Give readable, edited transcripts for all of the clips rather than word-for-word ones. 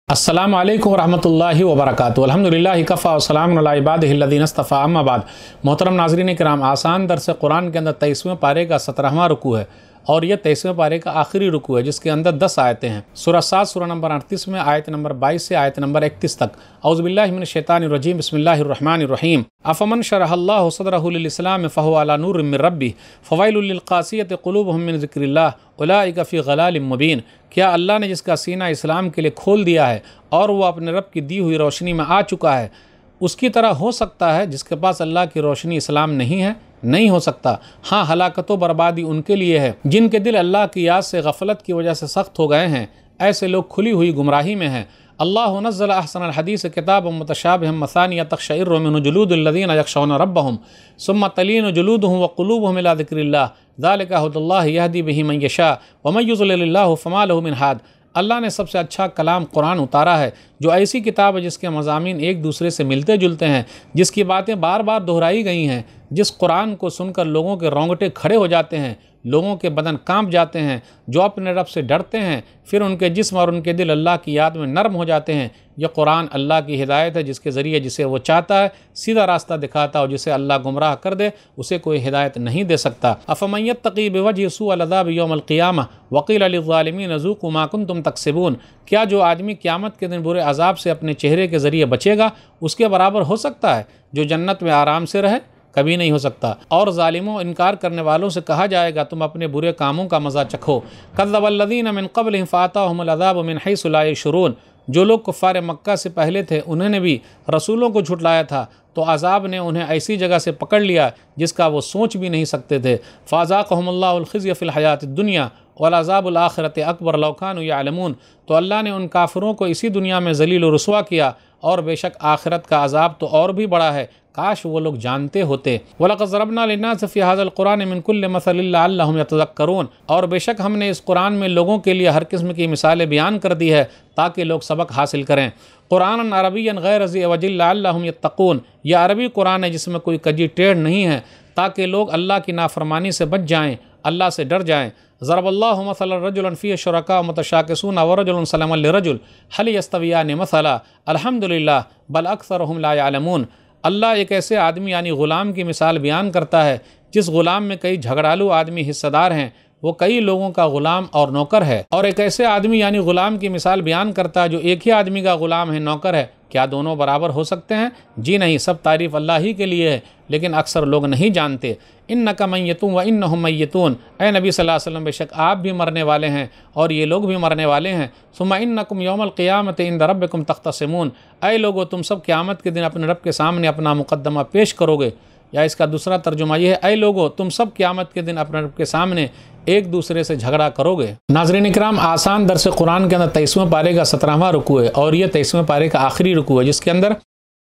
अस्सलामु अलैकुम रहमतुल्लाहि व बरकातुहू। अल्हम्दुलिल्लाहि कफ़ा व सलामुन अला इबादिहिल्लज़ीना इस्तफ़ा, अम्मा बाद। मोहतरम नाज़रीन किराम, आसान दर्स कुरान के अंदर 23वें पारे का 17वां रुकू है और यह 23वें पारे का आखिरी रुकू है, जिसके अंदर 10 आयतें हैं। सूरह साद सूरह नंबर 38 में आयत नंबर 22 से आयत नंबर 31 तक। औज़ु बिल्लाहि मिनश शैतानिर रजीम, बिस्मिल्लाहिर रहमानिर रहीम। अफ़मन शरहल्लाहु सदरहु लिल इस्लाम फ़हुवा अला नूरिम मिर रब्बिह फ़वैलुल लिल क़ासियति क़ुलूबुहुम मिन ज़िक्रिल्लाह उलाइका फ़ी ग़लालिम मुबीन। क्या अल्लाह ने जिसका सीना इस्लाम के लिए खोल दिया है और वह अपने रब की दी हुई रोशनी में आ चुका है, उसकी तरह हो सकता है जिसके पास अल्लाह की रोशनी इस्लाम नहीं है? नहीं हो सकता। हाँ, हलाकत व बर्बादी उनके लिए है जिनके दिल अल्लाह की याद से गफलत की वजह से सख्त हो गए हैं। ऐसे लोग खुली हुई गुमराही में हैं। अल्लाह नज़्ज़ल अहसनल हदीस किताबम मुतशाबिहम मसानिया तक़शइरु मिन्हु जुलूदुल्लज़ीना यख़शौना रब्बहुम सुम्मा तलीनु जुलूदुहुम व क़ुलूबुहुम इला ज़िक्रिल्लाह ज़ालिका हुदल्लाहि यहदी बिही मन यशा व मन युज़लिलिल्लाहु फ़मा लहु मिन हाद। अल्लाह ने सबसे अच्छा कलाम कुरान उतारा है, जो ऐसी किताब है जिसके मज़ामीन एक दूसरे से मिलते जुलते हैं, जिसकी बातें बार बार दोहराई गई हैं, जिस कुरान को सुनकर लोगों के रोंगटे खड़े हो जाते हैं, लोगों के बदन कांप जाते हैं। जो अपने रब से डरते हैं, फिर उनके जिस्म और उनके दिल अल्लाह की याद में नरम हो जाते हैं। यह कुरान अल्लाह की हिदायत है, जिसके ज़रिए जिसे वो चाहता है सीधा रास्ता दिखाता है, और जिसे अल्लाह गुमराह कर दे उसे कोई हिदायत नहीं दे सकता। अफ़मन यत्तक़ी बिवजहि सूअल अज़ाब यौमल क़ियामह वक़ील लिज़्ज़ालिमीन ज़ूक़ू मा कुन्तुम तक्सिबून। क्या जो आदमी क़यामत के दिन बुरे अज़ाब से अपने चेहरे के ज़रिए बचेगा उसके बराबर हो सकता है जो जन्नत में आराम से रहे? कभी नहीं हो सकता। और ज़ालिमों, इनकार करने वालों से कहा जाएगा, तुम अपने बुरे कामों का मज़ा चखो। कज़्ज़बल्लज़ीना मिन क़ब्लिहिम फ़अताहुमुल अज़ाबु मिन हैसु ला यशऊरून। जो लोग कुफ़ार मक्का से पहले थे, उन्होंने भी रसूलों को झुटलाया था, तो अज़ाब ने उन्हें ऐसी जगह से पकड़ लिया जिसका वो सोच भी नहीं सकते थे। फ़अज़ाक़हुमुल्लाहुल ख़िज़्य फ़िल हयातिद दुनिया वल अज़ाबुल आख़िरति अकबर लौ कानू यअलमून। तो अल्लाह ने उन काफिरों को इसी दुनिया में ज़लील व रुस्वा किया, और बेशक आखिरत का अज़ाब तो और भी बड़ा है, काश वो लोग जानते होते। वलक़द ज़रबना लिन्नासि फ़ी हाज़िल क़ुरआन मिन कुल्लि मसलिन लअल्लहुम यतज़क्करून। और बेशक हमने इस कुरान में लोगों के लिए हर किस्म की मिसालें बयान कर दी है ताकि लोग सबक हासिल करें। कुरान अरबियन गैर ज़ी वजिल लअल्लहुम यत्तक़ून। यह अरबी कुरान है जिसमें कोई कजी टेढ़ नहीं है, ताकि लोग अल्लाह की नाफरमानी से बच जाएँ, अल्लाह से डर जाएँ। ज़रबल्लाहु मसलन रजुलन फ़ीहि शुरका मुतशाकिसून व रजुलन सलमन लिरजुल हल यस्तवियान मसला अल्हम्दुलिल्लाह बल अक्सरुहुम ला यअलमून। अल्लाह एक ऐसे आदमी यानी ग़ुलाम की मिसाल बयान करता है जिस ग़ुलाम में कई झगड़ालू आदमी हिस्सेदार हैं, वो कई लोगों का ग़ुलाम और नौकर है। और एक ऐसे आदमी यानी ग़ुलाम की मिसाल बयान करता है जो एक ही आदमी का ग़ुलाम है, नौकर है। क्या दोनों बराबर हो सकते हैं? जी नहीं, सब तारीफ़ अल्लाह ही के लिए है, लेकिन अक्सर लोग नहीं जानते। इन्नका मय्यतून व इन्नहुम मय्यतून। ऐ नबी सल्लल्लाहु अलैहि वसल्लम, बेशक आप भी मरने वाले हैं और ये लोग भी मरने वाले हैं। सुम्मा इन्नकुम यौमल क़ियामति इंद रब्बिकुम तख़्तसिमून। ऐ लोगो, तुम सब क़यामत के दिन अपने रब के सामने अपना मुक़द्दमा पेश करोगे। या इसका दूसरा तर्जुमा यह है, ऐ लोगो, तुम सब क़यामत के दिन अपने रब के सामने एक दूसरे से झगड़ा करोगे। नाज़रीन इकराम, आसान दर्स कुरान के अंदर 23वें पारे का 17वां रुकू है और यह 23वें पारे का आखिरी रुकू है, जिसके अंदर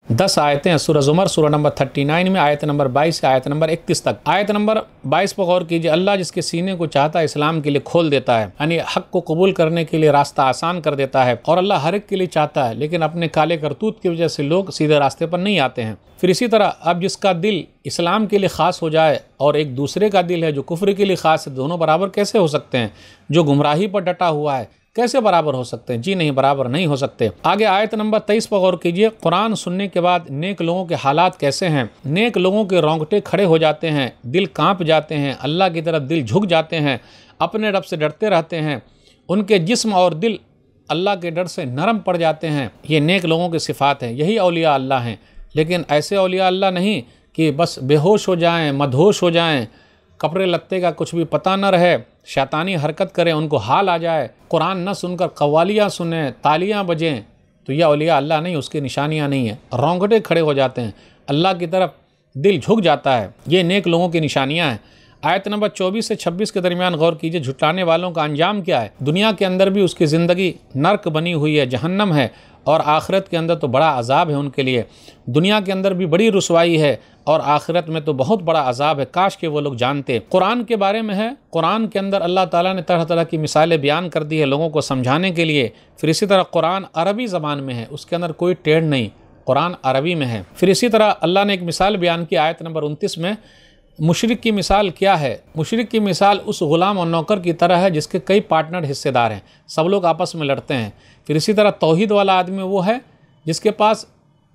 10 आयतें हैं। सूरह ज़ुमर सूरह नंबर 39 में आयत नंबर 22 से आयत नंबर 31 तक। आयत नंबर 22 पर गौर कीजिए। अल्लाह जिसके सीने को चाहता है इस्लाम के लिए खोल देता है, यानी हक़ को कबूल करने के लिए रास्ता आसान कर देता है। और अल्लाह हर एक के लिए चाहता है, लेकिन अपने काले करतूत की वजह से लोग सीधे रास्ते पर नहीं आते हैं। फिर इसी तरह अब जिसका दिल इस्लाम के लिए ख़ास हो जाए और एक दूसरे का दिल है जो कुफ्र के लिए ख़ास है, दोनों बराबर कैसे हो सकते हैं? जो गुमराही पर डटा हुआ है कैसे बराबर हो सकते हैं? जी नहीं, बराबर नहीं हो सकते। आगे आयत नंबर 23 पर गौर कीजिए। कुरान सुनने के बाद नेक लोगों के हालात कैसे हैं? नेक लोगों के रोंगटे खड़े हो जाते हैं, दिल कांप जाते हैं, अल्लाह की तरफ दिल झुक जाते हैं, अपने रब से डरते रहते हैं, उनके जिस्म और दिल अल्लाह के डर से नरम पड़ जाते हैं। ये नेक लोगों की सिफ़ात हैं, यही औलिया अल्लाह हैं। लेकिन ऐसे औलिया अल्लाह नहीं कि बस बेहोश हो जाएँ, मदहोश हो जाएँ, कपड़े लत्ते का कुछ भी पता न रहे, शैतानी हरकत करें, उनको हाल आ जाए, कुरान न सुनकर कव्वालियाँ सुने, तालियाँ बजें, तो यह औलिया अल्लाह नहीं, उसकी निशानियाँ नहीं है। रोंगटे खड़े हो जाते हैं, अल्लाह की तरफ दिल झुक जाता है, ये नेक लोगों की निशानियाँ हैं। आयत नंबर 24 से 26 के दरमियान गौर कीजिए। झुटलाने वालों का अंजाम क्या है? दुनिया के अंदर भी उसकी ज़िंदगी नर्क बनी हुई है, जहन्नम है, और आखिरत के अंदर तो बड़ा अजाब है उनके लिए। दुनिया के अंदर भी बड़ी रुसवाई है और आखिरत में तो बहुत बड़ा अजाब है। काश के वो लोग जानते। कुरान के बारे में है, कुरान के अंदर अल्लाह ताला ने तरह तरह की मिसालें बयान कर दी है लोगों को समझाने के लिए। फिर इसी तरह कुरान अरबी ज़बान में है, उसके अंदर कोई टेढ़ नहीं, कुरान अरबी में है। फिर इसी तरह अल्लाह ने एक मिसाल बयान की आयत नंबर 29 में, मुशरिक की मिसाल क्या है? मुशरिक की मिसाल उस ग़ुलाम और नौकर की तरह है जिसके कई पार्टनर हिस्सेदार हैं, सब लोग आपस में लड़ते हैं। फिर इसी तरह तौहीद वाला आदमी वो है जिसके पास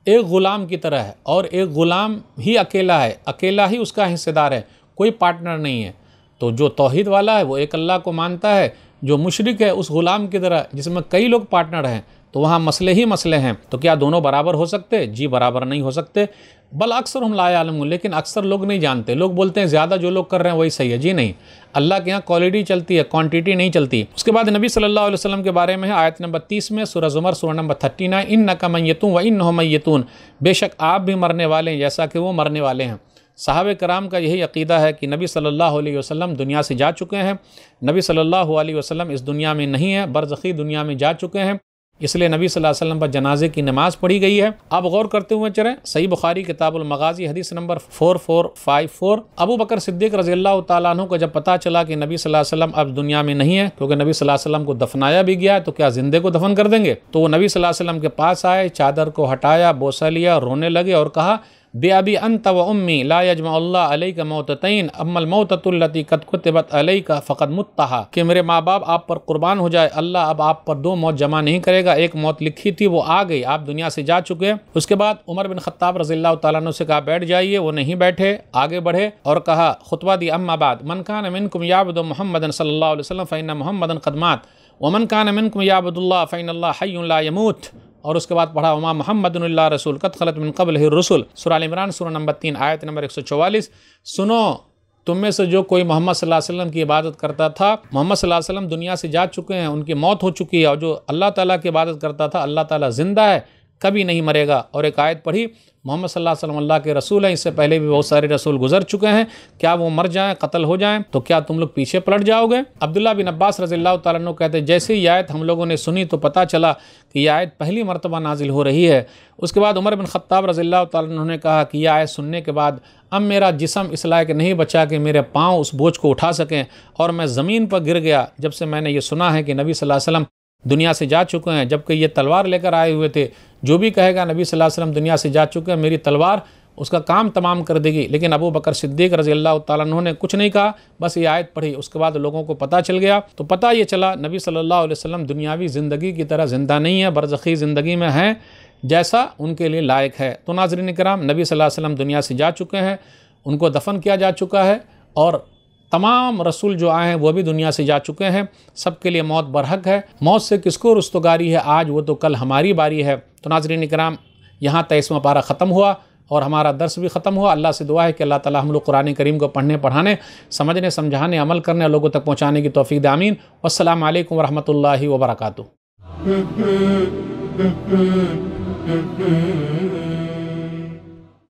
एक ग़ुलाम की तरह है और एक ग़ुलाम ही अकेला है, अकेला ही उसका हिस्सेदार है, कोई पार्टनर नहीं है। तो जो तौहीद वाला है वो एक अल्लाह को मानता है, जो मुशरिक है उस ग़ुलाम की तरह जिसमें कई लोग पार्टनर हैं, तो वहाँ मसले ही मसले हैं। तो क्या दोनों बराबर हो सकते? जी बराबर नहीं हो सकते। बल अक्सर हम ला यालमून, लेकिन अक्सर लोग नहीं जानते। लोग बोलते हैं ज़्यादा जो लोग कर रहे हैं वही सही है। जी नहीं, अल्लाह के यहाँ क्वालिटी चलती है, क्वांटिटी नहीं चलती। उसके बाद नबी सल्लल्लाहु अलैहि वसल्लम के बारे में है आयत नंबर 30 में सूरह ज़ुमर सूरह नंबर 39, इन्नका मय्यतून व इन्नहुम मय्यतून, बेशक आप भी मरने वाले हैं जैसा कि वो मरने वाले हैं। सहाबे कराम का यही अक़ीदा है कि नबी सल्लल्लाहु अलैहि वसल्लम दुनिया से जा चुके हैं। नबी सल्लल्लाहु अलैहि वसल्लम इस दुनिया में नहीं है, बरज़ख़ी दुनिया में जा चुके हैं, इसलिए नबी सल्लल्लाहु अलैहि वसल्लम पर जनाजे की नमाज पढ़ी गई है। अब गौर करते हुए चलें, सही बुखारी किताबुल मगाज़ी हदीस नंबर 4454, अबू बकर सिद्दीक़ रज़ियल्लाहु ताला अन्हु को जब पता चला कि नबी सल्लल्लाहु अलैहि वसल्लम अब दुनिया में नहीं है, क्योंकि नबी सल्लल्लाहु अलैहि वसल्लम को दफनाया भी गया है, तो क्या जिंदे को दफन कर देंगे? तो वो नबी सल्लल्लाहु अलैहि वसल्लम के पास आए, चादर को हटाया, बोसा लिया, रोने लगे और कहा, बेअबी अंत व उम्मी ला यजमअल्लाह अलैका मौततैन अम्मल मौततुल्लती कद कुतिबत अलैका फ़क़द मुत्तहा, कि मेरे माँ बाप आप पर कुर्बान हो जाए, अल्लाह अब आप पर दो मौत जमा नहीं करेगा। एक मौत लिखी थी वो आ गई, आप दुनिया से जा चुके हैं। उसके बाद उमर बिन ख़त्ताब रज़ियल्लाहु ताला अन्हु से कहा बैठ जाइए, वो नहीं बैठे, आगे बढ़े और कहा खुतबा दी, अम्मा बाद मन कान मिनकुम याबुदु मुहम्मदन सल्लल्लाहु अलैहि वसल्लम फ़इन्ना मुहम्मदन क़द मात व मन कान मिनकुम याबुदुल्लाह फ़इन्नल्लाह हय्युन ला यमूत। और उसके बाद पढ़ा वमा मुहम्मदुन इल्ला रसूल क़द ख़लत मिन क़ब्लिहि रुसुल, सूरह इमरान सूरह नंबर 3 आयत नंबर 144। सुनो, तुम में से जो कोई मोहम्मद सल्लल्लाहु अलैहि वसल्लम की इबादत करता था, मोहम्मद सल्लल्लाहु अलैहि वसल्लम दुनिया से जा चुके हैं, उनकी मौत हो चुकी है, और जो अल्लाह ताला की इबादत करता था, अल्लाह ताला ज़िंदा है, कभी नहीं मरेगा। और एक आयत पढ़ी, मोहम्मद सल्लल्लाहु अलैहि वसल्लम अल्लाह के रसूल हैं, इससे पहले भी बहुत सारे रसूल गुजर चुके हैं, क्या वो मर जाएं, कत्ल हो जाएं, तो क्या तुम लोग पीछे पलट जाओगे? अब्दुल्लाह बिन अब्बास रज़ियल्लाहु ताला अन्हु कहते हैं, जैसे ही आयत हम लोगों ने सुनी तो पता चला कि यह आयत पहली मरतबा नाजिल हो रही है। उसके बाद उमर बिन ख़त्ताब रज़ियल्लाहु ताला अन्हु ने कहा कि यह आयत सुनने के बाद अब मेरा जिस्म इस लायक नहीं बचा कि मेरे पाँव उस बोझ को उठा सकें, और मैं ज़मीन पर गिर गया जब से मैंने ये सुना है कि नबी सल्लल्लाहु अलैहि वसल्लम दुनिया से जा चुके हैं, जबकि ये तलवार लेकर आए हुए थे। जो भी कहेगा नबी सल्लल्लाहु अलैहि वसल्लम दुनिया से जा चुके हैं, मेरी तलवार उसका काम तमाम कर देगी। लेकिन अबू बकर सिद्दीक़ रज़ियल्लाहु ताला अन्हु ने कुछ नहीं कहा, बस ये आयत पढ़ी। उसके बाद लोगों को पता चल गया, तो पता ये चला नबी सल्लल्लाहु अलैहि वसल्लम दुनियावी ज़िंदगी की तरह ज़िंदा नहीं है, बरज़ख़ी ज़िंदगी में हैं जैसा उनके लिए लायक है। तो नाज़रीन किराम, नबी सल्लल्लाहु अलैहि वसल्लम दुनिया से जा चुके हैं, उनको दफन किया जा चुका है, और तमाम रसूल जो आए हैं वो भी दुनिया से जा चुके हैं। सबके लिए मौत बरहक है, मौत से किसको रुस्तगारी है, आज वो तो कल हमारी बारी है। तो नाज़रीन किराम, यहाँ 23वां पारा ख़त्म हुआ और हमारा दर्स भी ख़त्म हुआ। अल्लाह से दुआ है कि अल्लाह ताला हम लोग कुरान करीम को पढ़ने, पढ़ाने, समझने, समझाने, अमल करने और लोगों तक पहुँचाने की तौफ़ीक़ दे। आमीन। वस्सलामु अलैकुम वरहमतुल्लाहि वबरकातुहू।